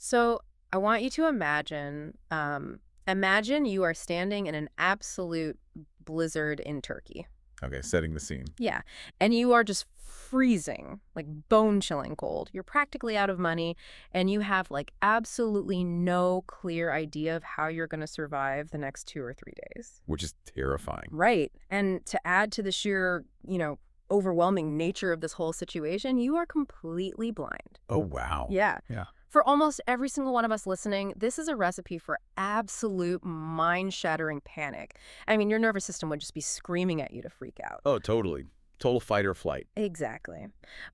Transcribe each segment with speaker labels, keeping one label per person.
Speaker 1: So I want you to imagine you are standing in an absolute blizzard in Turkey.
Speaker 2: Okay, setting the scene.
Speaker 1: Yeah. And you are just freezing, like bone-chilling cold. You're practically out of money, and you have like absolutely no clear idea of how you're going to survive the next 2 or 3 days.
Speaker 2: Which is terrifying.
Speaker 1: Right. And to add to the sheer, overwhelming nature of this whole situation, you are completely blind.
Speaker 2: Oh, wow.
Speaker 1: Yeah.
Speaker 2: Yeah.
Speaker 1: For almost every single one of us listening, this is a recipe for absolute mind-shattering panic. I mean, your nervous system would just be screaming at you to freak out.
Speaker 2: Oh, totally. Total fight or flight.
Speaker 1: Exactly.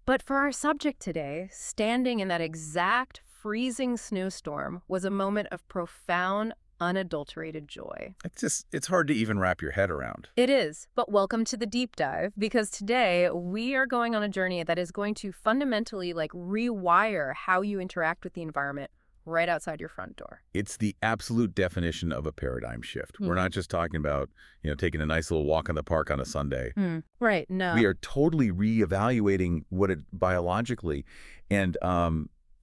Speaker 1: But for our subject today, standing in that exact freezing snowstorm was a moment of profound, unadulterated joy.
Speaker 2: It's hard to even wrap your head around.
Speaker 1: It is, but welcome to the deep dive, because today we are going on a journey that is going to fundamentally rewire how you interact with the environment right outside your front door.
Speaker 2: It's the absolute definition of a paradigm shift. We're not just talking about, taking a nice little walk in the park on a Sunday.
Speaker 1: Right, no.
Speaker 2: We are totally reevaluating what it biologically and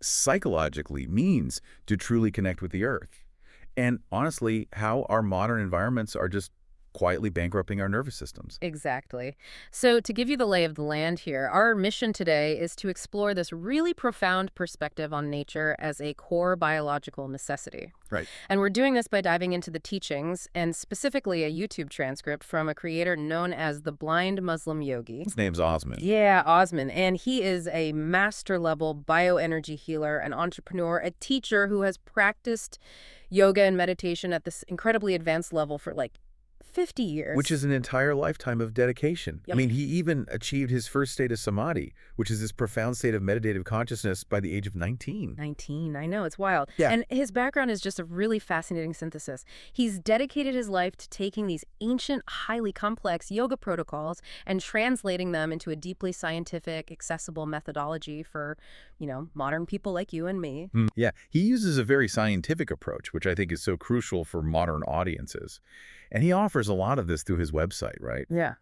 Speaker 2: psychologically means to truly connect with the earth. And honestly, how our modern environments are just quietly bankrupting our nervous systems.
Speaker 1: Exactly. So to give you the lay of the land here, our mission today is to explore this really profound perspective on nature as a core biological necessity.
Speaker 2: Right.
Speaker 1: And we're doing this by diving into the teachings, and specifically a YouTube transcript from a creator known as the Blind Muslim Yogi.
Speaker 2: His name's Osman.
Speaker 1: Yeah, Osman. And he is a master-level bioenergy healer, an entrepreneur, a teacher who has practiced yoga and meditation at this incredibly advanced level for 50 years.
Speaker 2: Which is an entire lifetime of dedication.
Speaker 1: Yep.
Speaker 2: I mean, he even achieved his first state of samadhi, which is this profound state of meditative consciousness by the age of 19.
Speaker 1: 19, I know, it's wild.
Speaker 2: Yeah.
Speaker 1: And his background is just a really fascinating synthesis. He's dedicated his life to taking these ancient, highly complex yoga protocols and translating them into a deeply scientific, accessible methodology for, modern people like you and me.
Speaker 2: Yeah, he uses a very scientific approach, which I think is so crucial for modern audiences. And he offers a lot of this through his website, right?
Speaker 1: Yeah.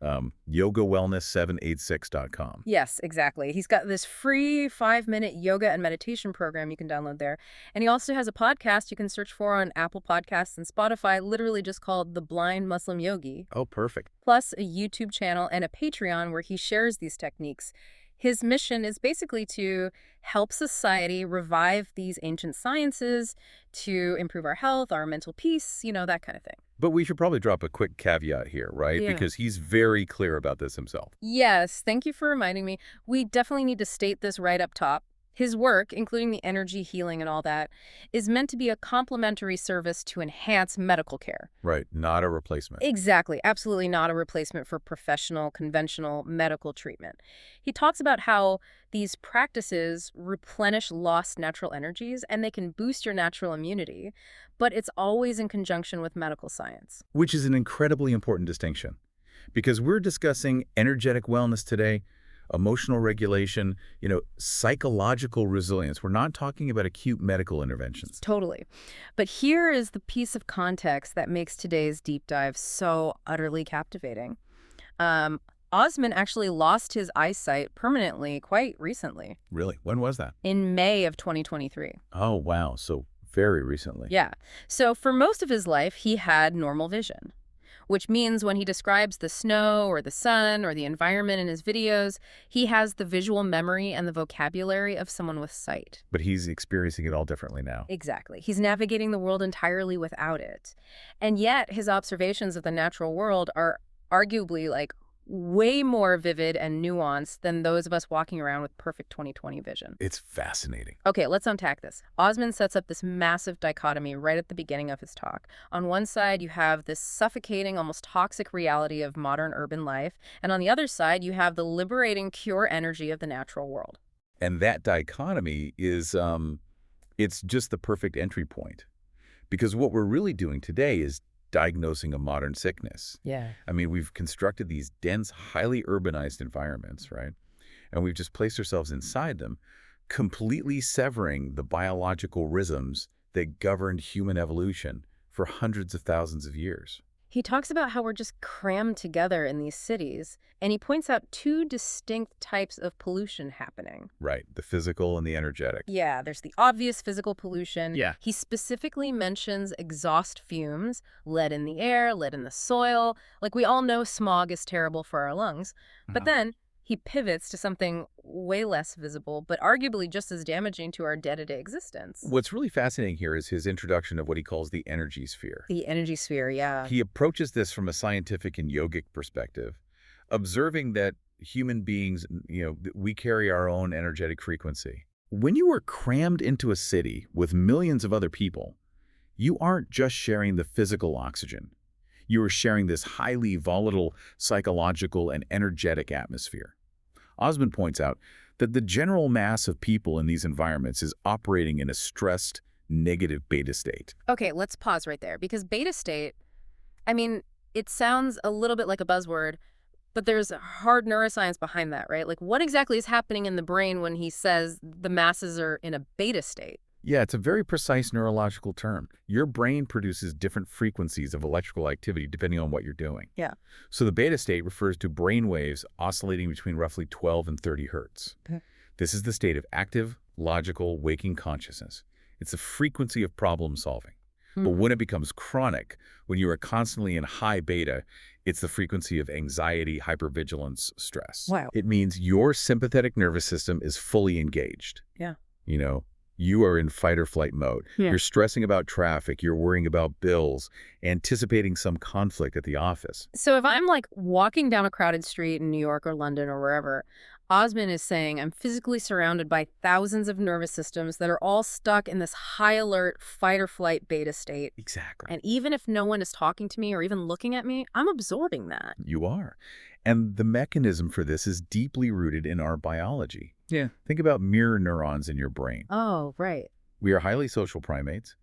Speaker 2: YogaWellness786.com.
Speaker 1: Yes, exactly. He's got this free 5-minute yoga and meditation program you can download there. And he also has a podcast you can search for on Apple Podcasts and Spotify, literally just called The Blind Muslim Yogi.
Speaker 2: Oh, perfect.
Speaker 1: Plus a YouTube channel and a Patreon where he shares these techniques. His mission is basically to help society revive these ancient sciences, to improve our health, our mental peace, that kind of thing.
Speaker 2: But we should probably drop a quick caveat here, right?
Speaker 1: Yeah.
Speaker 2: Because he's very clear about this himself.
Speaker 1: Yes, thank you for reminding me. We definitely need to state this right up top. His work, including the energy healing and all that, is meant to be a complementary service to enhance medical care.
Speaker 2: Right, not a replacement.
Speaker 1: Exactly. Absolutely not a replacement for professional, conventional medical treatment. He talks about how these practices replenish lost natural energies and they can boost your natural immunity, but it's always in conjunction with medical science.
Speaker 2: Which is an incredibly important distinction. Because we're discussing energetic wellness today, emotional regulation, psychological resilience. We're not talking about acute medical interventions.
Speaker 1: Totally. But here is the piece of context that makes today's deep dive so utterly captivating. Osman actually lost his eyesight permanently quite recently.
Speaker 2: Really? When was that?
Speaker 1: In May of 2023.
Speaker 2: Oh, wow. So very recently.
Speaker 1: Yeah. So for most of his life, he had normal vision, which means when he describes the snow or the sun or the environment in his videos, he has the visual memory and the vocabulary of someone with sight.
Speaker 2: But he's experiencing it all differently now.
Speaker 1: Exactly. He's navigating the world entirely without it. And yet his observations of the natural world are arguably way more vivid and nuanced than those of us walking around with perfect 20/20 vision.
Speaker 2: It's fascinating.
Speaker 1: Okay, let's unpack this. Osman sets up this massive dichotomy right at the beginning of his talk. On one side, you have this suffocating, almost toxic reality of modern urban life, and on the other side, you have the liberating, pure energy of the natural world.
Speaker 2: And that dichotomy is, it's just the perfect entry point. Because what we're really doing today is diagnosing a modern sickness.
Speaker 1: Yeah.
Speaker 2: I mean, we've constructed these dense, highly urbanized environments, right? And we've just placed ourselves inside them, completely severing the biological rhythms that governed human evolution for hundreds of thousands of years.
Speaker 1: He talks about how we're just crammed together in these cities, and he points out two distinct types of pollution happening.
Speaker 2: Right, the physical and the energetic.
Speaker 1: Yeah, there's the obvious physical pollution.
Speaker 2: Yeah.
Speaker 1: He specifically mentions exhaust fumes, lead in the air, lead in the soil. Like, we all know smog is terrible for our lungs. But then he pivots to something way less visible, but arguably just as damaging to our day-to-day existence.
Speaker 2: What's really fascinating here is his introduction of what he calls the energy sphere.
Speaker 1: The energy sphere, yeah.
Speaker 2: He approaches this from a scientific and yogic perspective, observing that human beings, we carry our own energetic frequency. When you are crammed into a city with millions of other people, you aren't just sharing the physical oxygen. You are sharing this highly volatile psychological and energetic atmosphere. Osman points out that the general mass of people in these environments is operating in a stressed, negative beta state.
Speaker 1: Okay, let's pause right there, because beta state, I mean, it sounds a little bit like a buzzword, but there's hard neuroscience behind that, right? Like, what exactly is happening in the brain when he says the masses are in a beta state?
Speaker 2: Yeah, it's a very precise neurological term. Your brain produces different frequencies of electrical activity depending on what you're doing.
Speaker 1: Yeah.
Speaker 2: So the beta state refers to brain waves oscillating between roughly 12 and 30 hertz.
Speaker 1: Okay.
Speaker 2: This is the state of active, logical, waking consciousness. It's the frequency of problem solving. But when it becomes chronic, when you are constantly in high beta, it's the frequency of anxiety, hypervigilance, stress.
Speaker 1: Wow.
Speaker 2: It means your sympathetic nervous system is fully engaged.
Speaker 1: Yeah.
Speaker 2: You are in fight or flight mode.
Speaker 1: Yeah.
Speaker 2: You're stressing about traffic. You're worrying about bills, anticipating some conflict at the office.
Speaker 1: So if I'm like walking down a crowded street in New York or London or wherever, Osman is saying I'm physically surrounded by thousands of nervous systems that are all stuck in this high alert fight or flight beta state.
Speaker 2: Exactly.
Speaker 1: And even if no one is talking to me or even looking at me, I'm absorbing that.
Speaker 2: You are. And the mechanism for this is deeply rooted in our biology.
Speaker 1: Yeah.
Speaker 2: Think about mirror neurons in your brain.
Speaker 1: Oh, right.
Speaker 2: We are highly social primates.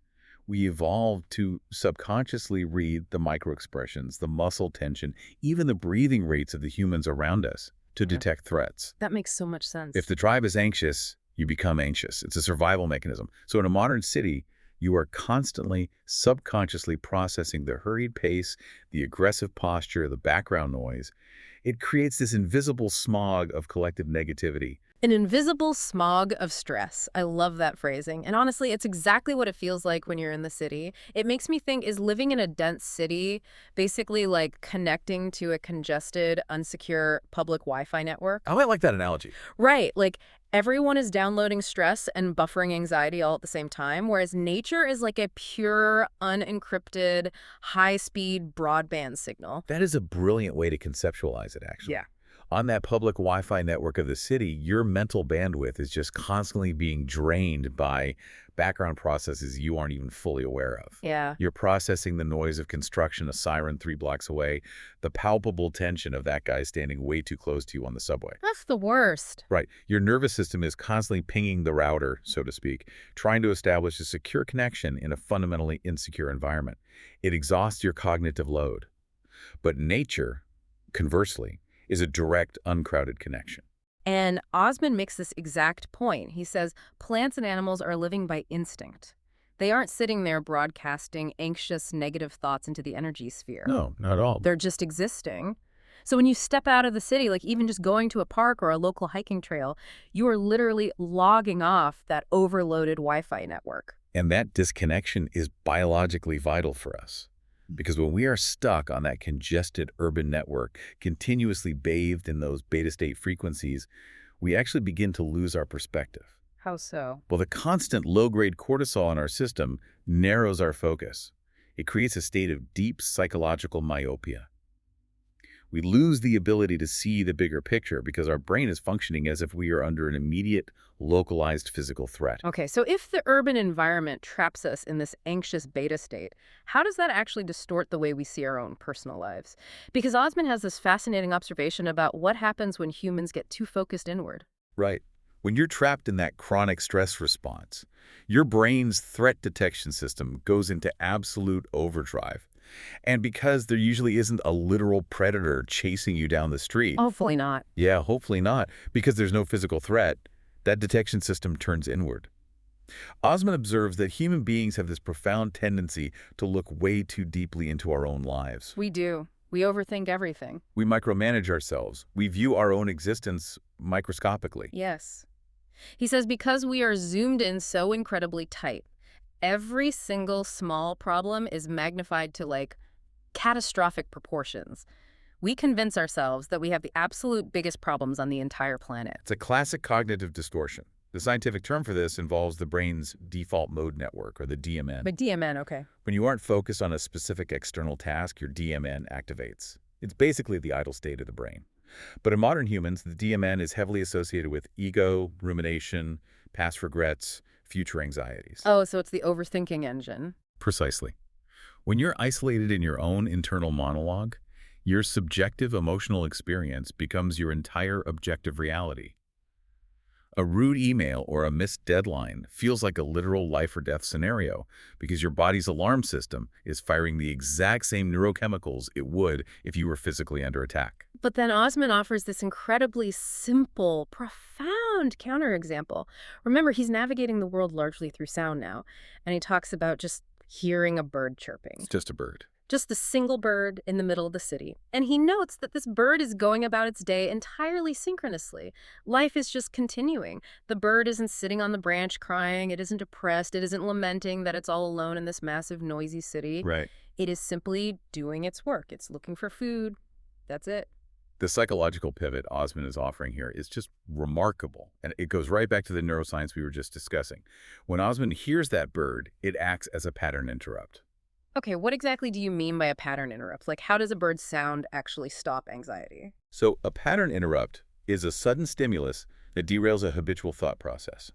Speaker 2: We evolved to subconsciously read the microexpressions, the muscle tension, even the breathing rates of the humans around us to detect threats.
Speaker 1: That makes so much sense.
Speaker 2: If the tribe is anxious, you become anxious. It's a survival mechanism. So in a modern city, you are constantly subconsciously processing the hurried pace, the aggressive posture, the background noise. It creates this invisible smog of collective negativity.
Speaker 1: An invisible smog of stress. I love that phrasing. And honestly, it's exactly what it feels like when you're in the city. It makes me think, is living in a dense city basically like connecting to a congested, unsecure public Wi-Fi network?
Speaker 2: I might like that analogy.
Speaker 1: Right. Like, everyone is downloading stress and buffering anxiety all at the same time, whereas nature is like a pure, unencrypted, high-speed broadband signal.
Speaker 2: That is a brilliant way to conceptualize it, actually.
Speaker 1: Yeah.
Speaker 2: On that public Wi-Fi network of the city, your mental bandwidth is just constantly being drained by background processes you aren't even fully aware of.
Speaker 1: Yeah.
Speaker 2: You're processing the noise of construction, a siren 3 blocks away, the palpable tension of that guy standing way too close to you on the subway.
Speaker 1: That's the worst.
Speaker 2: Right. Your nervous system is constantly pinging the router, so to speak, trying to establish a secure connection in a fundamentally insecure environment. It exhausts your cognitive load. But nature, conversely, is a direct, uncrowded connection.
Speaker 1: And Osman makes this exact point. He says plants and animals are living by instinct. They aren't sitting there broadcasting anxious, negative thoughts into the energy sphere.
Speaker 2: No, not at all.
Speaker 1: They're just existing. So when you step out of the city, like even just going to a park or a local hiking trail, you are literally logging off that overloaded Wi-Fi network.
Speaker 2: And that disconnection is biologically vital for us. Because when we are stuck on that congested urban network, continuously bathed in those beta state frequencies, we actually begin to lose our perspective.
Speaker 1: How so?
Speaker 2: Well, the constant low-grade cortisol in our system narrows our focus. It creates a state of deep psychological myopia. We lose the ability to see the bigger picture because our brain is functioning as if we are under an immediate, localized physical threat.
Speaker 1: Okay, so if the urban environment traps us in this anxious beta state, how does that actually distort the way we see our own personal lives? Because Osman has this fascinating observation about what happens when humans get too focused inward.
Speaker 2: Right. When you're trapped in that chronic stress response, your brain's threat detection system goes into absolute overdrive. And because there usually isn't a literal predator chasing you down the street.
Speaker 1: Hopefully not.
Speaker 2: Yeah, hopefully not. Because there's no physical threat, that detection system turns inward. Osman observes that human beings have this profound tendency to look way too deeply into our own lives.
Speaker 1: We do. We overthink everything.
Speaker 2: We micromanage ourselves. We view our own existence microscopically.
Speaker 1: Yes. He says because we are zoomed in so incredibly tight, every single small problem is magnified to like catastrophic proportions. We convince ourselves that we have the absolute biggest problems on the entire planet.
Speaker 2: It's a classic cognitive distortion. The scientific term for this involves the brain's default mode network, or the DMN.
Speaker 1: But DMN, okay.
Speaker 2: When you aren't focused on a specific external task, your DMN activates. It's basically the idle state of the brain. But in modern humans, the DMN is heavily associated with ego, rumination, past regrets, future anxieties.
Speaker 1: Oh, so it's the overthinking engine.
Speaker 2: Precisely. When you're isolated in your own internal monologue, your subjective emotional experience becomes your entire objective reality. A rude email or a missed deadline feels like a literal life or death scenario because your body's alarm system is firing the exact same neurochemicals it would if you were physically under attack.
Speaker 1: But then Osman offers this incredibly simple, profound counterexample. Remember, he's navigating the world largely through sound now, and he talks about just hearing a bird chirping.
Speaker 2: It's just a bird.
Speaker 1: Just a single bird in the middle of the city. And he notes that this bird is going about its day entirely synchronously. Life is just continuing. The bird isn't sitting on the branch crying. It isn't depressed. It isn't lamenting that it's all alone in this massive, noisy city.
Speaker 2: Right.
Speaker 1: It is simply doing its work. It's looking for food. That's it.
Speaker 2: The psychological pivot Osman is offering here is just remarkable, and it goes right back to the neuroscience we were just discussing. When Osman hears that bird, it acts as a pattern interrupt.
Speaker 1: Okay, what exactly do you mean by a pattern interrupt? Like, how does a bird's sound actually stop anxiety?
Speaker 2: So a pattern interrupt is a sudden stimulus that derails a habitual thought process.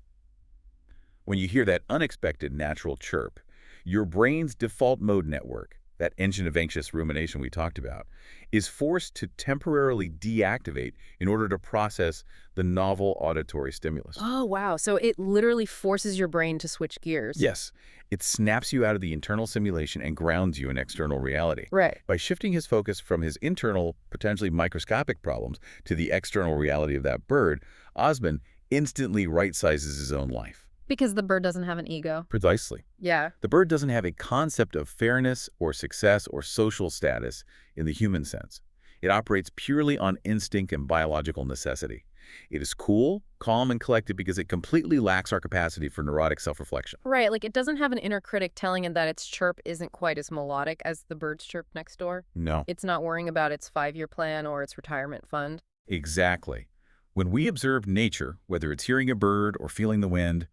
Speaker 2: When you hear that unexpected natural chirp, your brain's default mode network, that engine of anxious rumination we talked about, is forced to temporarily deactivate in order to process the novel auditory stimulus.
Speaker 1: Oh, wow. So it literally forces your brain to switch gears.
Speaker 2: Yes, it snaps you out of the internal simulation and grounds you in external reality.
Speaker 1: Right.
Speaker 2: By shifting his focus from his internal, potentially microscopic problems to the external reality of that bird, Osman instantly right-sizes his own life.
Speaker 1: Because the bird doesn't have an ego.
Speaker 2: Precisely.
Speaker 1: Yeah.
Speaker 2: The bird doesn't have a concept of fairness or success or social status in the human sense. It operates purely on instinct and biological necessity. It is cool, calm, and collected because it completely lacks our capacity for neurotic self-reflection.
Speaker 1: Right, like it doesn't have an inner critic telling it that its chirp isn't quite as melodic as the bird's chirp next door.
Speaker 2: No.
Speaker 1: It's not worrying about its 5-year plan or its retirement fund.
Speaker 2: Exactly. When we observe nature, whether it's hearing a bird or feeling the wind,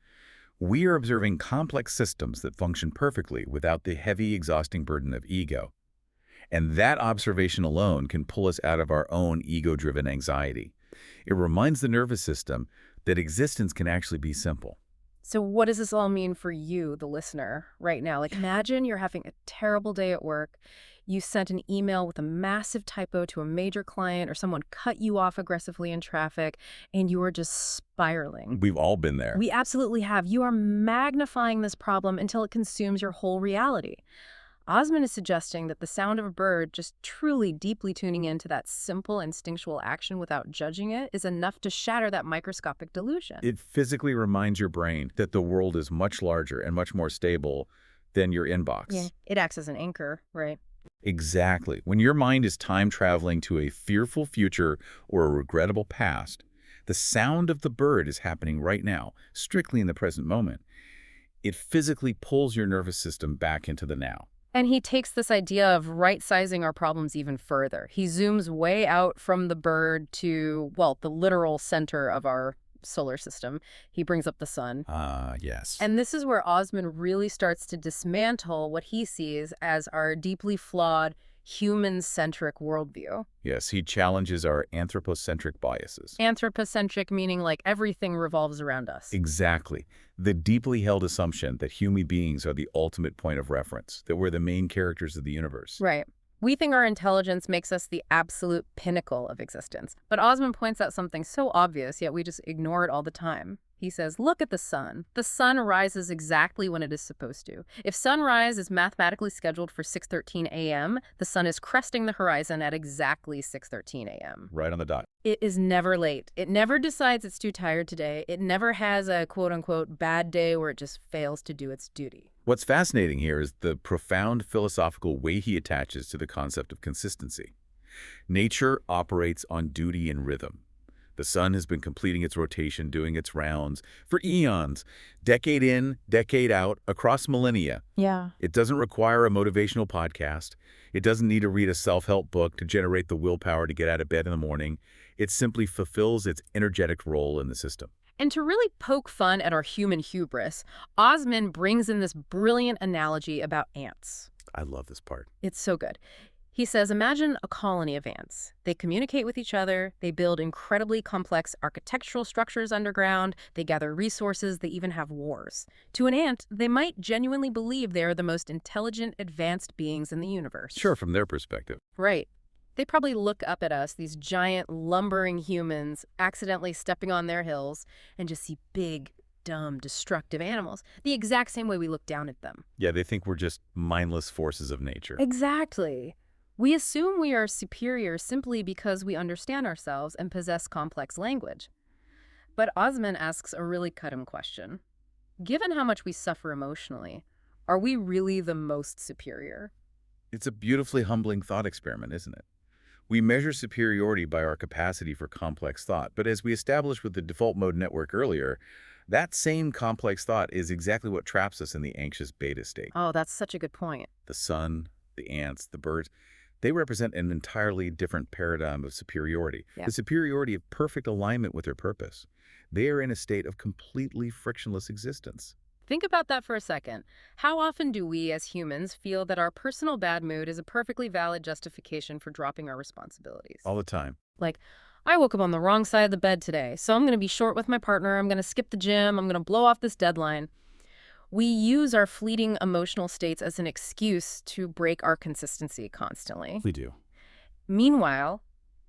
Speaker 2: we are observing complex systems that function perfectly without the heavy, exhausting burden of ego. And that observation alone can pull us out of our own ego-driven anxiety. It reminds the nervous system that existence can actually be simple.
Speaker 1: So what does this all mean for you, the listener, right now? Like, imagine you're having a terrible day at work. You sent an email with a massive typo to a major client, or someone cut you off aggressively in traffic, and you are just spiraling.
Speaker 2: We've all been there.
Speaker 1: We absolutely have. You are magnifying this problem until it consumes your whole reality. Osman is suggesting that the sound of a bird just truly deeply tuning into that simple instinctual action without judging it is enough to shatter that microscopic delusion.
Speaker 2: It physically reminds your brain that the world is much larger and much more stable than your inbox.
Speaker 1: Yeah, it acts as an anchor, right?
Speaker 2: Exactly. When your mind is time traveling to a fearful future or a regrettable past, the sound of the bird is happening right now, strictly in the present moment. It physically pulls your nervous system back into the now.
Speaker 1: And he takes this idea of right-sizing our problems even further. He zooms way out from the bird to, well, the literal center of our solar system. He brings up the sun.
Speaker 2: Yes.
Speaker 1: And this is where Osman really starts to dismantle what he sees as our deeply flawed, human-centric worldview.
Speaker 2: Yes, he challenges our anthropocentric biases.
Speaker 1: Anthropocentric meaning like everything revolves around us.
Speaker 2: Exactly. The deeply held assumption that human beings are the ultimate point of reference, that we're the main characters of the universe.
Speaker 1: Right. We think our intelligence makes us the absolute pinnacle of existence. But Osman points out something so obvious, yet we just ignore it all the time. He says, look at the sun. The sun rises exactly when it is supposed to. If sunrise is mathematically scheduled for 6:13 a.m., the sun is cresting the horizon at exactly 6:13 a.m.
Speaker 2: Right on the dot.
Speaker 1: It is never late. It never decides it's too tired today. It never has a quote-unquote bad day where it just fails to do its duty.
Speaker 2: What's fascinating here is the profound philosophical way he attaches to the concept of consistency. Nature operates on duty and rhythm. The sun has been completing its rotation, doing its rounds for eons, decade in, decade out, across millennia.
Speaker 1: Yeah.
Speaker 2: It doesn't require a motivational podcast. It doesn't need to read a self-help book to generate the willpower to get out of bed in the morning. It simply fulfills its energetic role in the system.
Speaker 1: And to really poke fun at our human hubris, Osman brings in this brilliant analogy about ants.
Speaker 2: I love this part.
Speaker 1: It's so good. He says, imagine a colony of ants. They communicate with each other, they build incredibly complex architectural structures underground, they gather resources, they even have wars. To an ant, they might genuinely believe they are the most intelligent, advanced beings in the universe.
Speaker 2: Sure, from their perspective.
Speaker 1: Right. They probably look up at us, these giant, lumbering humans, accidentally stepping on their hills, and just see big, dumb, destructive animals, the exact same way we look down at them.
Speaker 2: Yeah, they think we're just mindless forces of nature.
Speaker 1: Exactly. We assume we are superior simply because we understand ourselves and possess complex language. But Osman asks a really cut-him question. Given how much we suffer emotionally, are we really the most superior?
Speaker 2: It's a beautifully humbling thought experiment, isn't it? We measure superiority by our capacity for complex thought, but as we established with the default mode network earlier, that same complex thought is exactly what traps us in the anxious beta state.
Speaker 1: Oh, that's such a good point.
Speaker 2: The sun, the ants, the birds, they represent an entirely different paradigm of superiority.
Speaker 1: Yeah.
Speaker 2: The superiority of perfect alignment with their purpose. They are in a state of completely frictionless existence.
Speaker 1: Think about that for a second. How often do we as humans feel that our personal bad mood is a perfectly valid justification for dropping our responsibilities?
Speaker 2: All the time.
Speaker 1: Like, I woke up on the wrong side of the bed today, so I'm going to be short with my partner, I'm going to skip the gym, I'm going to blow off this deadline. We use our fleeting emotional states as an excuse to break our consistency constantly.
Speaker 2: We do.
Speaker 1: Meanwhile,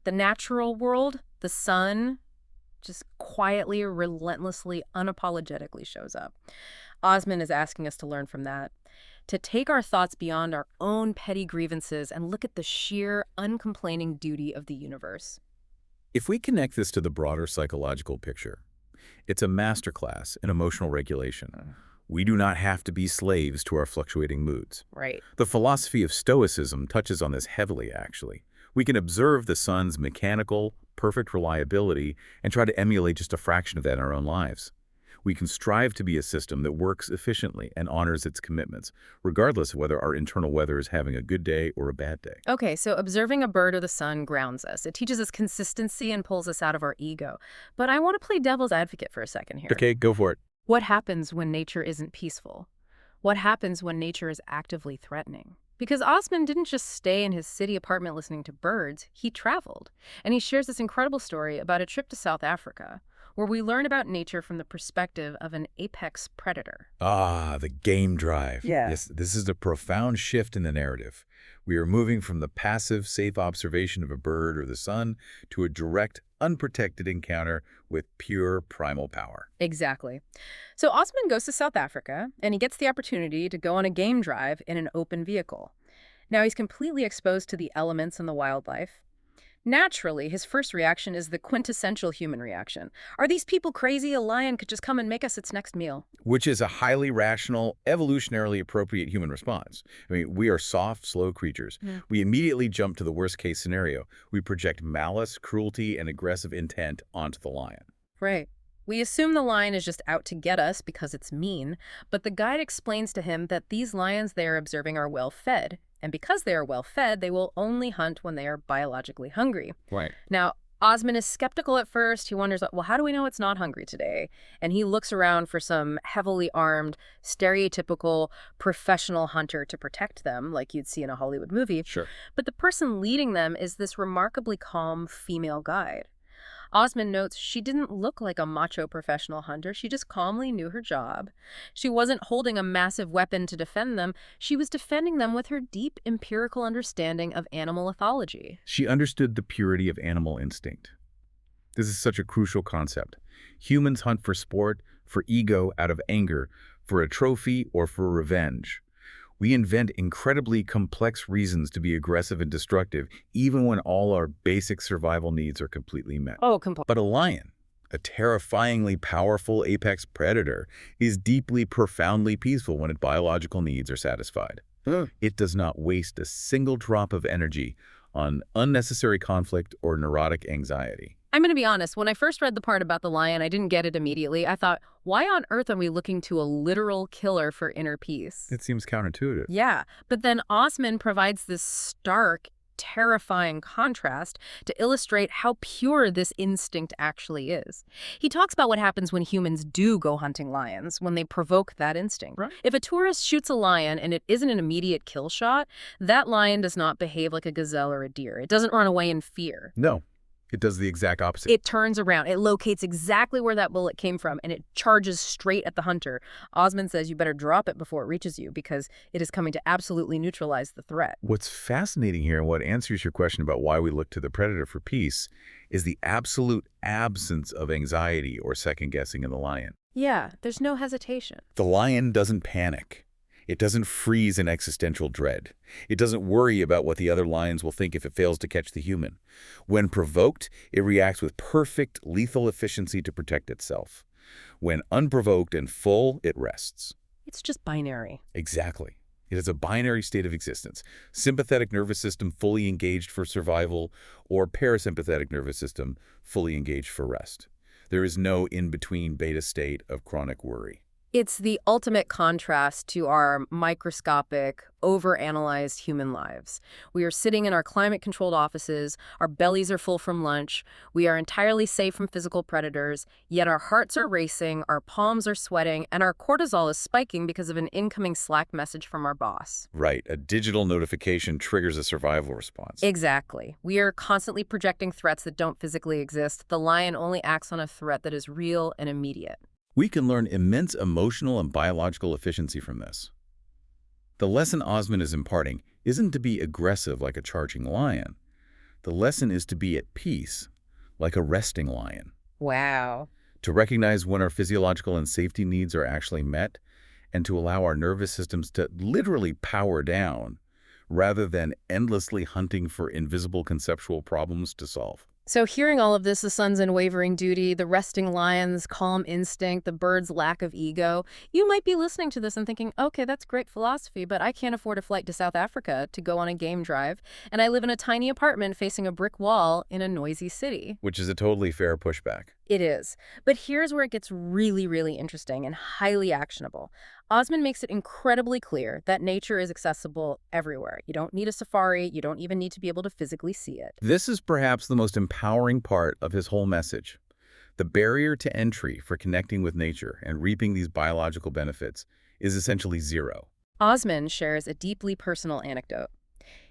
Speaker 1: the natural world, the sun, just quietly, relentlessly, unapologetically shows up. Osman is asking us to learn from that, to take our thoughts beyond our own petty grievances and look at the sheer, uncomplaining duty of the universe.
Speaker 2: If we connect this to the broader psychological picture, it's a masterclass in emotional regulation. We do not have to be slaves to our fluctuating moods.
Speaker 1: Right.
Speaker 2: The philosophy of Stoicism touches on this heavily, actually. We can observe the sun's mechanical, perfect reliability and try to emulate just a fraction of that in our own lives. We can strive to be a system that works efficiently and honors its commitments, regardless of whether our internal weather is having a good day or a bad day.
Speaker 1: Okay, so observing a bird or the sun grounds us. It teaches us consistency and pulls us out of our ego. But I want to play devil's advocate for a second here.
Speaker 2: Okay, go for it.
Speaker 1: What happens when nature isn't peaceful? What happens when nature is actively threatening? Because Osman didn't just stay in his city apartment listening to birds, he traveled. And he shares this incredible story about a trip to South Africa, where we learn about nature from the perspective of an apex predator.
Speaker 2: Ah, the game drive.
Speaker 1: Yeah.
Speaker 2: Yes, this is a profound shift in the narrative. We are moving from the passive, safe observation of a bird or the sun to a direct, unprotected encounter with pure primal power.
Speaker 1: Exactly. So Osman goes to South Africa, and he gets the opportunity to go on a game drive in an open vehicle. Now he's completely exposed to the elements and the wildlife. Naturally, his first reaction is the quintessential human reaction. Are these people crazy? A lion could just come and make us its next meal.
Speaker 2: Which is a highly rational, evolutionarily appropriate human response. I mean, we are soft, slow creatures. We immediately jump to the worst-case scenario. We project malice, cruelty, and aggressive intent onto the lion.
Speaker 1: Right. We assume the lion is just out to get us because it's mean, but the guide explains to him that these lions they are observing are well-fed, and because they are well-fed, they will only hunt when they are biologically hungry.
Speaker 2: Right.
Speaker 1: Now, Osman is skeptical at first. He wonders, well, how do we know it's not hungry today? And he looks around for some heavily armed, stereotypical professional hunter to protect them, like you'd see in a Hollywood movie.
Speaker 2: Sure.
Speaker 1: But the person leading them is this remarkably calm female guide. Osman notes she didn't look like a macho professional hunter. She just calmly knew her job. She wasn't holding a massive weapon to defend them. She was defending them with her deep empirical understanding of animal ethology.
Speaker 2: She understood the purity of animal instinct. This is such a crucial concept. Humans hunt for sport, for ego, out of anger, for a trophy, or for revenge. We invent incredibly complex reasons to be aggressive and destructive, even when all our basic survival needs are completely met.
Speaker 1: Oh, completely.
Speaker 2: But a lion, a terrifyingly powerful apex predator, is deeply, profoundly peaceful when its biological needs are satisfied. It does not waste a single drop of energy on unnecessary conflict or neurotic anxiety.
Speaker 1: I'm going to be honest, when I first read the part about the lion, I didn't get it immediately. I thought, why on earth are we looking to a literal killer for inner peace?
Speaker 2: It seems counterintuitive.
Speaker 1: Yeah, but then Osman provides this stark, terrifying contrast to illustrate how pure this instinct actually is. He talks about what happens when humans do go hunting lions, when they provoke that instinct.
Speaker 2: Right.
Speaker 1: If a tourist shoots a lion and it isn't an immediate kill shot, that lion does not behave like a gazelle or a deer. It doesn't run away in fear.
Speaker 2: No, it does the exact opposite.
Speaker 1: It turns around. It locates exactly where that bullet came from, and it charges straight at the hunter. Osman says you better drop it before it reaches you because it is coming to absolutely neutralize the threat.
Speaker 2: What's fascinating here and what answers your question about why we look to the predator for peace is the absolute absence of anxiety or second-guessing in the lion.
Speaker 1: Yeah, there's no hesitation.
Speaker 2: The lion doesn't panic. It doesn't freeze in existential dread. It doesn't worry about what the other lions will think if it fails to catch the human. When provoked, it reacts with perfect, lethal efficiency to protect itself. When unprovoked and full, it rests.
Speaker 1: It's just binary.
Speaker 2: Exactly. It is a binary state of existence. Sympathetic nervous system fully engaged for survival, or parasympathetic nervous system fully engaged for rest. There is no in-between beta state of chronic worry.
Speaker 1: It's the ultimate contrast to our microscopic, overanalyzed human lives. We are sitting in our climate-controlled offices, our bellies are full from lunch, we are entirely safe from physical predators, yet our hearts are racing, our palms are sweating, and our cortisol is spiking because of an incoming Slack message from our boss.
Speaker 2: Right. A digital notification triggers a survival response.
Speaker 1: Exactly. We are constantly projecting threats that don't physically exist. The lion only acts on a threat that is real and immediate.
Speaker 2: We can learn immense emotional and biological efficiency from this. The lesson Osman is imparting isn't to be aggressive like a charging lion. The lesson is to be at peace, like a resting lion.
Speaker 1: Wow.
Speaker 2: To recognize when our physiological and safety needs are actually met, and to allow our nervous systems to literally power down, rather than endlessly hunting for invisible conceptual problems to solve.
Speaker 1: So hearing all of this, the sun's unwavering duty, the resting lion's calm instinct, the bird's lack of ego, you might be listening to this and thinking, okay, that's great philosophy, but I can't afford a flight to South Africa to go on a game drive, and I live in a tiny apartment facing a brick wall in a noisy city.
Speaker 2: Which is a totally fair pushback.
Speaker 1: It is. But here's where it gets really, really interesting and highly actionable. Osman makes it incredibly clear that nature is accessible everywhere. You don't need a safari. You don't even need to be able to physically see it.
Speaker 2: This is perhaps the most empowering part of his whole message. The barrier to entry for connecting with nature and reaping these biological benefits is essentially zero.
Speaker 1: Osman shares a deeply personal anecdote.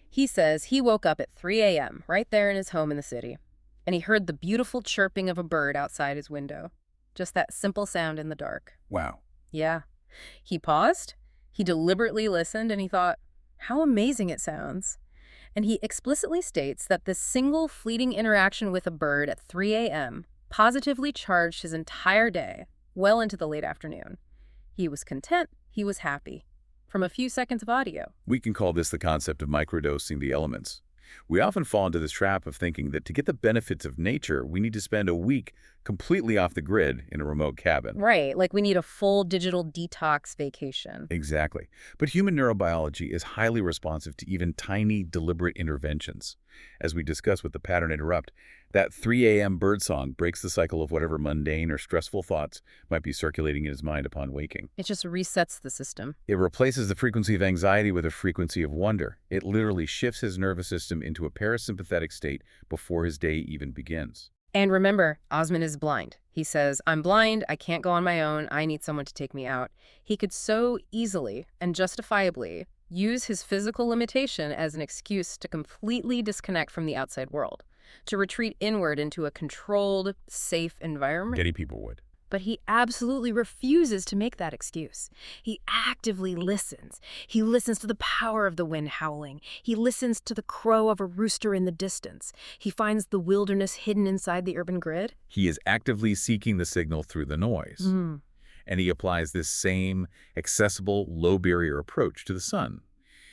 Speaker 1: He says he woke up at 3 a.m. right there in his home in the city, and he heard the beautiful chirping of a bird outside his window. Just that simple sound in the dark.
Speaker 2: Wow.
Speaker 1: Yeah. He paused, he deliberately listened, and he thought, how amazing it sounds. And he explicitly states that this single fleeting interaction with a bird at 3 a.m. positively charged his entire day, well into the late afternoon. He was content, he was happy, from a few seconds of audio.
Speaker 2: We can call this the concept of microdosing the elements. We often fall into this trap of thinking that to get the benefits of nature, we need to spend a week completely off the grid in a remote cabin.
Speaker 1: Right, like we need a full digital detox vacation.
Speaker 2: Exactly. But human neurobiology is highly responsive to even tiny, deliberate interventions. As we discussed with the pattern interrupt, that 3 a.m. birdsong breaks the cycle of whatever mundane or stressful thoughts might be circulating in his mind upon waking.
Speaker 1: It just resets the system.
Speaker 2: It replaces the frequency of anxiety with a frequency of wonder. It literally shifts his nervous system into a parasympathetic state before his day even begins.
Speaker 1: And remember, Osman is blind. He says, I'm blind, I can't go on my own, I need someone to take me out. He could so easily and justifiably use his physical limitation as an excuse to completely disconnect from the outside world, to retreat inward into a controlled, safe environment.
Speaker 2: Many people would.
Speaker 1: But he absolutely refuses to make that excuse. He actively listens. He listens to the power of the wind howling. He listens to the crow of a rooster in the distance. He finds the wilderness hidden inside the urban grid.
Speaker 2: He is actively seeking the signal through the noise. And he applies this same accessible, low-barrier approach to the sun.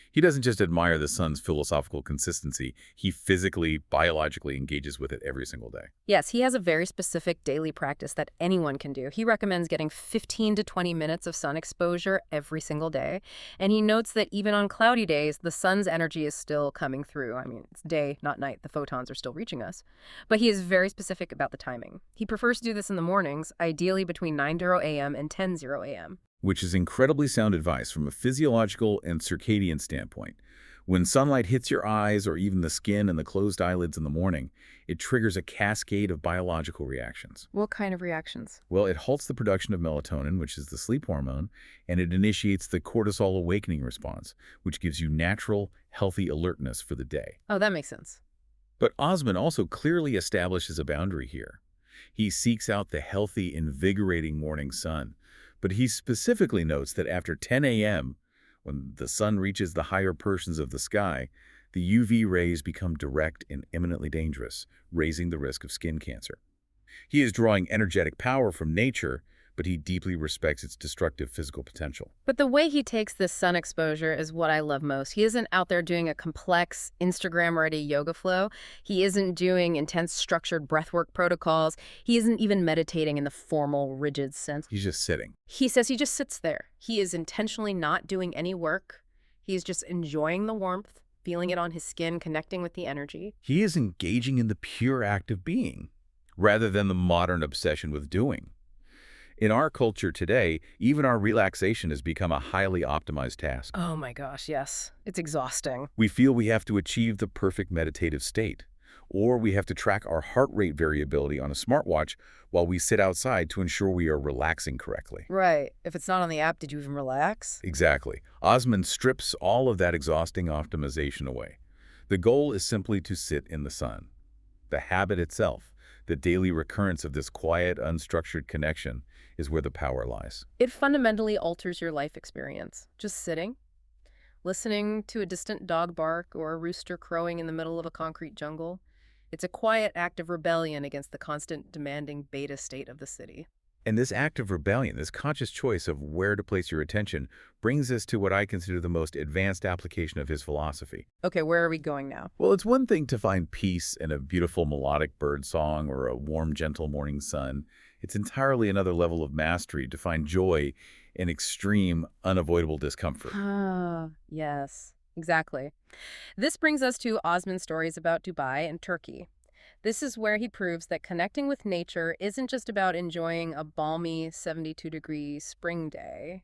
Speaker 2: He doesn't just admire the sun's philosophical consistency, he physically, biologically engages with it every single day.
Speaker 1: Yes, he has a very specific daily practice that anyone can do. He recommends getting 15 to 20 minutes of sun exposure every single day. And he notes that even on cloudy days, the sun's energy is still coming through. I mean, it's day, not night. The photons are still reaching us. But he is very specific about the timing. He prefers to do this in the mornings, ideally between 9:00 a.m. and 10:00 a.m.
Speaker 2: Which is incredibly sound advice from a physiological and circadian standpoint. When sunlight hits your eyes or even the skin and the closed eyelids in the morning, it triggers a cascade of biological reactions.
Speaker 1: What kind of reactions?
Speaker 2: Well, it halts the production of melatonin, which is the sleep hormone, and it initiates the cortisol awakening response, which gives you natural, healthy alertness for the day.
Speaker 1: Oh, that makes sense.
Speaker 2: But Osman also clearly establishes a boundary here. He seeks out the healthy, invigorating morning sun, but he specifically notes that after 10 a.m., when the sun reaches the higher portions of the sky, the UV rays become direct and eminently dangerous, raising the risk of skin cancer. He is drawing energetic power from nature, but he deeply respects its destructive physical potential.
Speaker 1: But the way he takes this sun exposure is what I love most. He isn't out there doing a complex, Instagram-ready yoga flow. He isn't doing intense, structured breathwork protocols. He isn't even meditating in the formal, rigid sense.
Speaker 2: He's just sitting.
Speaker 1: He says he just sits there. He is intentionally not doing any work. He's just enjoying the warmth, feeling it on his skin, connecting with the energy.
Speaker 2: He is engaging in the pure act of being, rather than the modern obsession with doing. In our culture today, even our relaxation has become a highly optimized task.
Speaker 1: Oh my gosh, yes. It's exhausting.
Speaker 2: We feel we have to achieve the perfect meditative state, or we have to track our heart rate variability on a smartwatch while we sit outside to ensure we are relaxing correctly.
Speaker 1: Right. If it's not on the app, did you even relax?
Speaker 2: Exactly. Osman strips all of that exhausting optimization away. The goal is simply to sit in the sun. The habit itself, the daily recurrence of this quiet, unstructured connection, is where the power lies.
Speaker 1: It fundamentally alters your life experience. Just sitting, listening to a distant dog bark or a rooster crowing in the middle of a concrete jungle. It's a quiet act of rebellion against the constant demanding beta state of the city.
Speaker 2: And this act of rebellion, this conscious choice of where to place your attention, brings us to what I consider the most advanced application of his philosophy.
Speaker 1: Okay, where are we going now?
Speaker 2: Well, it's one thing to find peace in a beautiful melodic bird song or a warm, gentle morning sun. It's entirely another level of mastery to find joy in extreme, unavoidable discomfort.
Speaker 1: Ah, yes, exactly. This brings us to Osman's stories about Dubai and Turkey. This is where he proves that connecting with nature isn't just about enjoying a balmy 72-degree spring day.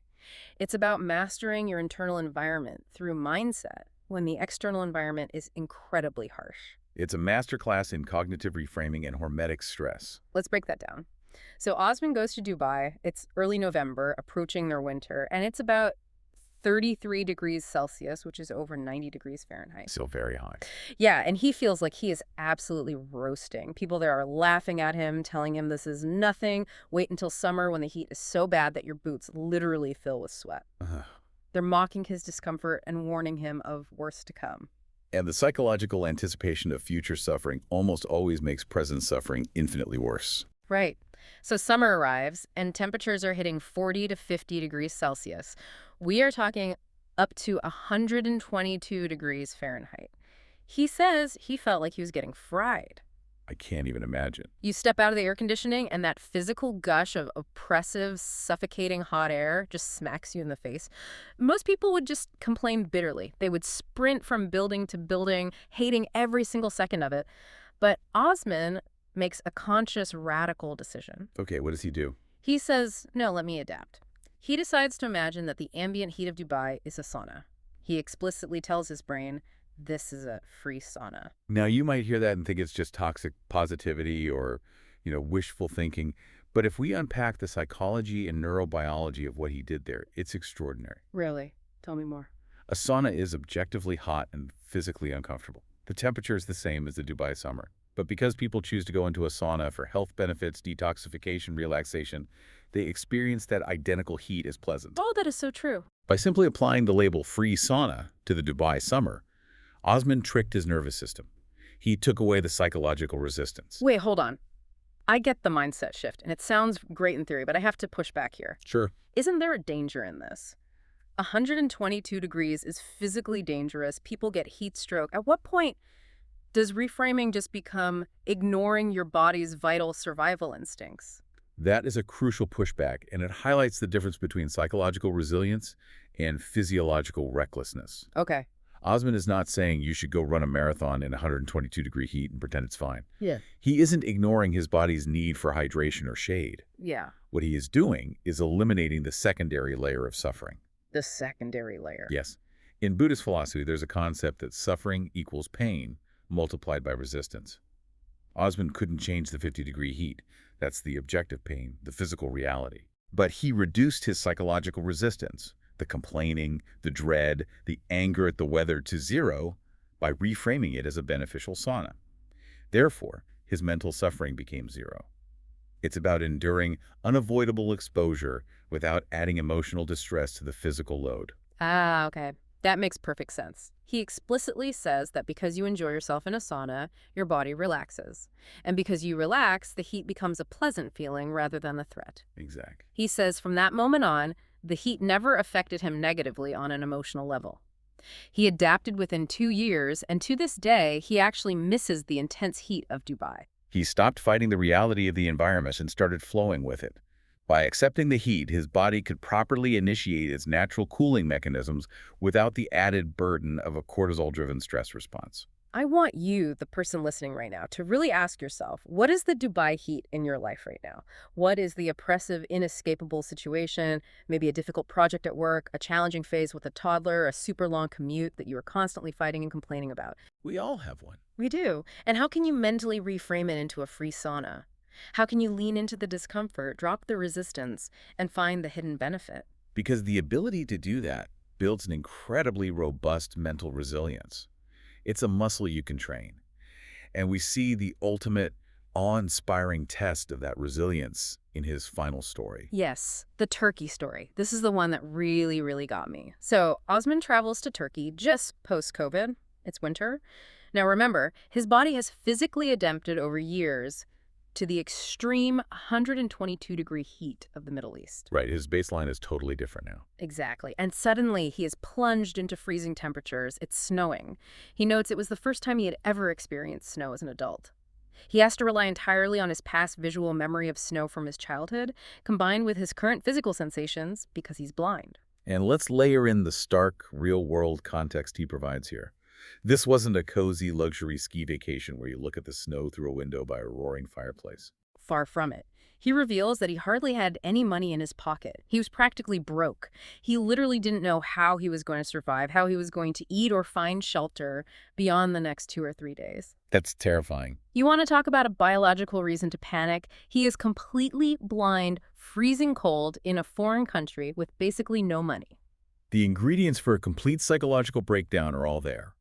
Speaker 1: It's about mastering your internal environment through mindset when the external environment is incredibly harsh.
Speaker 2: It's a masterclass in cognitive reframing and hormetic stress.
Speaker 1: Let's break that down. So Osman goes to Dubai. It's early November, approaching their winter, and it's about 33 degrees Celsius, which is over 90 degrees Fahrenheit.
Speaker 2: Still very hot.
Speaker 1: Yeah, and he feels like he is absolutely roasting. People there are laughing at him, telling him this is nothing. Wait until summer when the heat is so bad that your boots literally fill with sweat. They're mocking his discomfort and warning him of worse to come.
Speaker 2: And the psychological anticipation of future suffering almost always makes present suffering infinitely worse.
Speaker 1: Right. So summer arrives, and temperatures are hitting 40 to 50 degrees Celsius. We are talking up to 122 degrees Fahrenheit. He says he felt like he was getting fried.
Speaker 2: I can't even imagine.
Speaker 1: You step out of the air conditioning, and that physical gush of oppressive, suffocating hot air just smacks you in the face. Most people would just complain bitterly. They would sprint from building to building, hating every single second of it. But Osman makes a conscious, radical decision.
Speaker 2: Okay, what does he do?
Speaker 1: He says, no, let me adapt. He decides to imagine that the ambient heat of Dubai is a sauna. He explicitly tells his brain, this is a free sauna.
Speaker 2: Now, you might hear that and think it's just toxic positivity or, wishful thinking. But if we unpack the psychology and neurobiology of what he did there, it's extraordinary.
Speaker 1: Really? Tell me more.
Speaker 2: A sauna is objectively hot and physically uncomfortable. The temperature is the same as the Dubai summer. But because people choose to go into a sauna for health benefits, detoxification, relaxation, they experience that identical heat as pleasant.
Speaker 1: Oh, that is so true.
Speaker 2: By simply applying the label free sauna to the Dubai summer, Osman tricked his nervous system. He took away the psychological resistance.
Speaker 1: Wait, hold on. I get the mindset shift, and it sounds great in theory, but I have to push back here.
Speaker 2: Sure.
Speaker 1: Isn't there a danger in this? 122 degrees is physically dangerous. People get heat stroke. At what point does reframing just become ignoring your body's vital survival instincts?
Speaker 2: That is a crucial pushback, and it highlights the difference between psychological resilience and physiological recklessness.
Speaker 1: Okay.
Speaker 2: Osman is not saying you should go run a marathon in 122-degree heat and pretend it's fine.
Speaker 1: Yeah.
Speaker 2: He isn't ignoring his body's need for hydration or shade.
Speaker 1: Yeah.
Speaker 2: What he is doing is eliminating the secondary layer of suffering.
Speaker 1: The secondary layer.
Speaker 2: Yes. In Buddhist philosophy, there's a concept that suffering equals pain multiplied by resistance. Osman couldn't change the 50-degree heat. That's the objective pain, the physical reality. But he reduced his psychological resistance, the complaining, the dread, the anger at the weather to zero by reframing it as a beneficial sauna. Therefore, his mental suffering became zero. It's about enduring unavoidable exposure without adding emotional distress to the physical load.
Speaker 1: Ah, okay. That makes perfect sense. He explicitly says that because you enjoy yourself in a sauna, your body relaxes. And because you relax, the heat becomes a pleasant feeling rather than a threat.
Speaker 2: Exactly.
Speaker 1: He says from that moment on, the heat never affected him negatively on an emotional level. He adapted within 2 years, and to this day, he actually misses the intense heat of Dubai.
Speaker 2: He stopped fighting the reality of the environment and started flowing with it. By accepting the heat, his body could properly initiate its natural cooling mechanisms without the added burden of a cortisol-driven stress response.
Speaker 1: I want you, the person listening right now, to really ask yourself, what is the Dubai heat in your life right now? What is the oppressive, inescapable situation, maybe a difficult project at work, a challenging phase with a toddler, a super long commute that you are constantly fighting and complaining about?
Speaker 2: We all have one.
Speaker 1: We do. And how can you mentally reframe it into a free sauna? How can you lean into the discomfort, drop the resistance, and find the hidden benefit?
Speaker 2: Because the ability to do that builds an incredibly robust mental resilience. It's a muscle you can train. And we see the ultimate awe-inspiring test of that resilience in his final story.
Speaker 1: Yes, the Turkey story. This is the one that really, really got me. So Osman travels to Turkey just post-COVID. It's winter. Now remember, his body has physically adapted over years to the extreme 122-degree heat of the Middle East.
Speaker 2: Right, his baseline is totally different now.
Speaker 1: Exactly. And suddenly he is plunged into freezing temperatures. It's snowing. He notes it was the first time he had ever experienced snow as an adult. He has to rely entirely on his past visual memory of snow from his childhood, combined with his current physical sensations because he's blind.
Speaker 2: And let's layer in the stark, real-world context he provides here. This wasn't a cozy luxury ski vacation where you look at the snow through a window by a roaring fireplace.
Speaker 1: Far from it. He reveals that he hardly had any money in his pocket. He was practically broke. He literally didn't know how he was going to survive, how he was going to eat or find shelter beyond the next 2 or 3 days.
Speaker 2: That's terrifying.
Speaker 1: You want to talk about a biological reason to panic? He is completely blind, freezing cold in a foreign country with basically no money.
Speaker 2: The ingredients for a complete psychological breakdown are all there.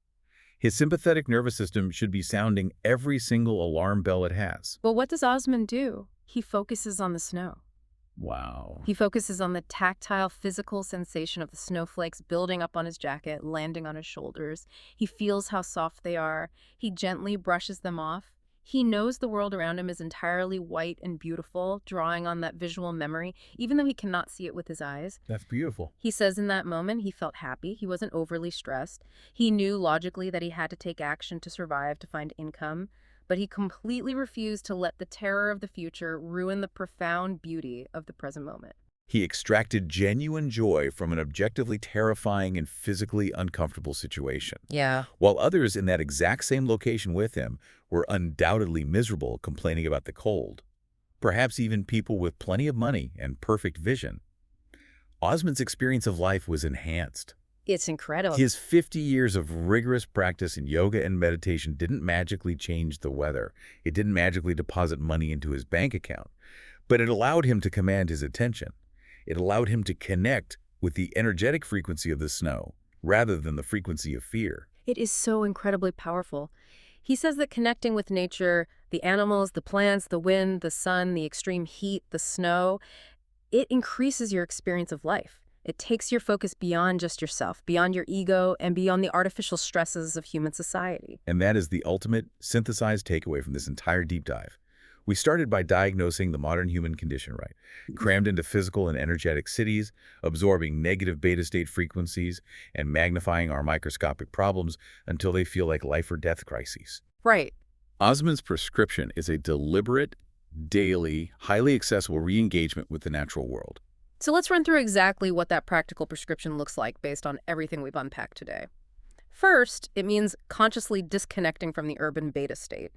Speaker 2: His sympathetic nervous system should be sounding every single alarm bell it has.
Speaker 1: But what does Osman do? He focuses on the snow.
Speaker 2: Wow.
Speaker 1: He focuses on the tactile, physical sensation of the snowflakes building up on his jacket, landing on his shoulders. He feels how soft they are. He gently brushes them off. He knows the world around him is entirely white and beautiful, drawing on that visual memory, even though he cannot see it with his eyes.
Speaker 2: That's beautiful.
Speaker 1: He says in that moment he felt happy. He wasn't overly stressed. He knew logically that he had to take action to survive, to find income. But he completely refused to let the terror of the future ruin the profound beauty of the present moment.
Speaker 2: He extracted genuine joy from an objectively terrifying and physically uncomfortable situation.
Speaker 1: Yeah.
Speaker 2: While others in that exact same location with him were undoubtedly miserable, complaining about the cold. Perhaps even people with plenty of money and perfect vision. Osman's experience of life was enhanced.
Speaker 1: It's incredible.
Speaker 2: His 50 years of rigorous practice in yoga and meditation didn't magically change the weather. It didn't magically deposit money into his bank account. But it allowed him to command his attention. It allowed him to connect with the energetic frequency of the snow, rather than the frequency of fear.
Speaker 1: It is so incredibly powerful. He says that connecting with nature, the animals, the plants, the wind, the sun, the extreme heat, the snow, it increases your experience of life. It takes your focus beyond just yourself, beyond your ego, and beyond the artificial stresses of human society.
Speaker 2: And that is the ultimate synthesized takeaway from this entire deep dive. We started by diagnosing the modern human condition, right? Crammed into physical and energetic cities, absorbing negative beta state frequencies, and magnifying our microscopic problems until they feel like life or death crises.
Speaker 1: Right.
Speaker 2: Osman's prescription is a deliberate, daily, highly accessible re-engagement with the natural world.
Speaker 1: So let's run through exactly what that practical prescription looks like based on everything we've unpacked today. First, it means consciously disconnecting from the urban beta state.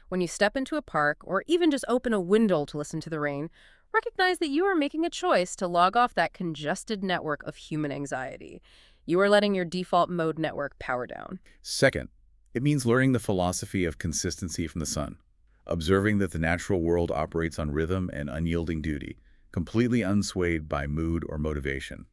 Speaker 1: When you step into a park or even just open a window to listen to the rain, recognize that you are making a choice to log off that congested network of human anxiety. You are letting your default mode network power down.
Speaker 2: Second, it means learning the philosophy of consistency from the sun, observing that the natural world operates on rhythm and unyielding duty, completely unswayed by mood or motivation.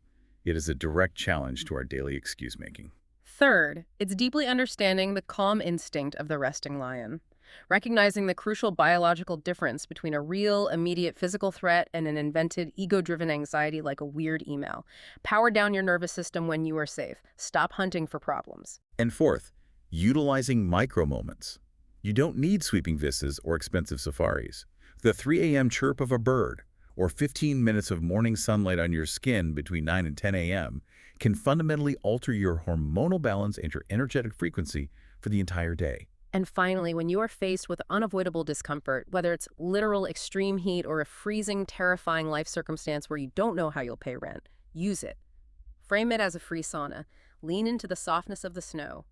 Speaker 2: It is a direct challenge to our daily excuse-making.
Speaker 1: Third, it's deeply understanding the calm instinct of the resting lion, recognizing the crucial biological difference between a real, immediate physical threat and an invented, ego-driven anxiety like a weird email. Power down your nervous system when you are safe. Stop hunting for problems.
Speaker 2: And fourth, utilizing micro-moments. You don't need sweeping vistas or expensive safaris. The 3 a.m. chirp of a bird, or 15 minutes of morning sunlight on your skin between 9 and 10 a.m. can fundamentally alter your hormonal balance and your energetic frequency for the entire day.
Speaker 1: And finally, when you are faced with unavoidable discomfort, whether it's literal extreme heat or a freezing, terrifying life circumstance where you don't know how you'll pay rent, use it. Frame it as a free sauna. Lean into the softness of the snow.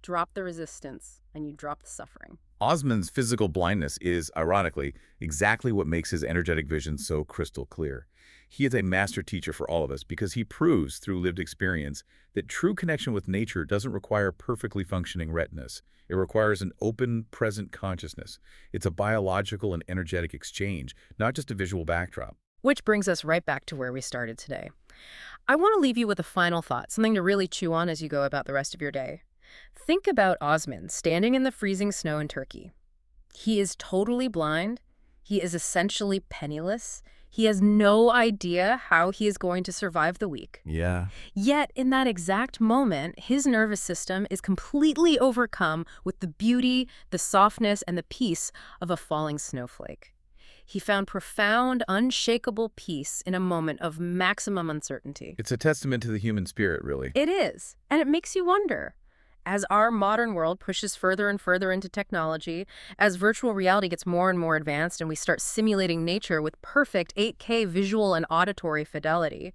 Speaker 1: Drop the resistance, and you drop the suffering.
Speaker 2: Osman's physical blindness is, ironically, exactly what makes his energetic vision so crystal clear. He is a master teacher for all of us because he proves through lived experience that true connection with nature doesn't require perfectly functioning retinas. It requires an open, present consciousness. It's a biological and energetic exchange, not just a visual backdrop.
Speaker 1: Which brings us right back to where we started today. I want to leave you with a final thought, something to really chew on as you go about the rest of your day. Think about Osman standing in the freezing snow in Turkey. He is totally blind. He is essentially penniless. He has no idea how he is going to survive the week.
Speaker 2: Yeah.
Speaker 1: Yet, in that exact moment, his nervous system is completely overcome with the beauty, the softness, and the peace of a falling snowflake. He found profound, unshakable peace in a moment of maximum uncertainty.
Speaker 2: It's a testament to the human spirit, really.
Speaker 1: It is, and it makes you wonder. As our modern world pushes further and further into technology, as virtual reality gets more and more advanced and we start simulating nature with perfect 8K visual and auditory fidelity,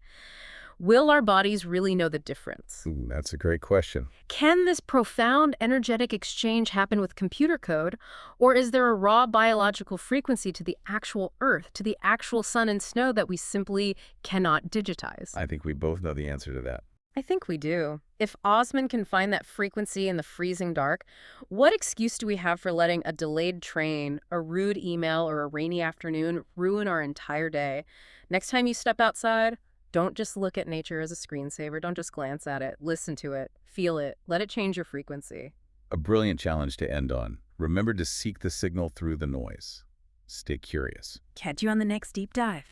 Speaker 1: will our bodies really know the difference?
Speaker 2: That's a great question.
Speaker 1: Can this profound energetic exchange happen with computer code, or is there a raw biological frequency to the actual Earth, to the actual sun and snow that we simply cannot digitize?
Speaker 2: I think we both know the answer to that.
Speaker 1: I think we do. If Osman can find that frequency in the freezing dark, what excuse do we have for letting a delayed train, a rude email, or a rainy afternoon ruin our entire day? Next time you step outside, don't just look at nature as a screensaver. Don't just glance at it. Listen to it. Feel it. Let it change your frequency.
Speaker 2: A brilliant challenge to end on. Remember to seek the signal through the noise. Stay curious.
Speaker 1: Catch you on the next deep dive.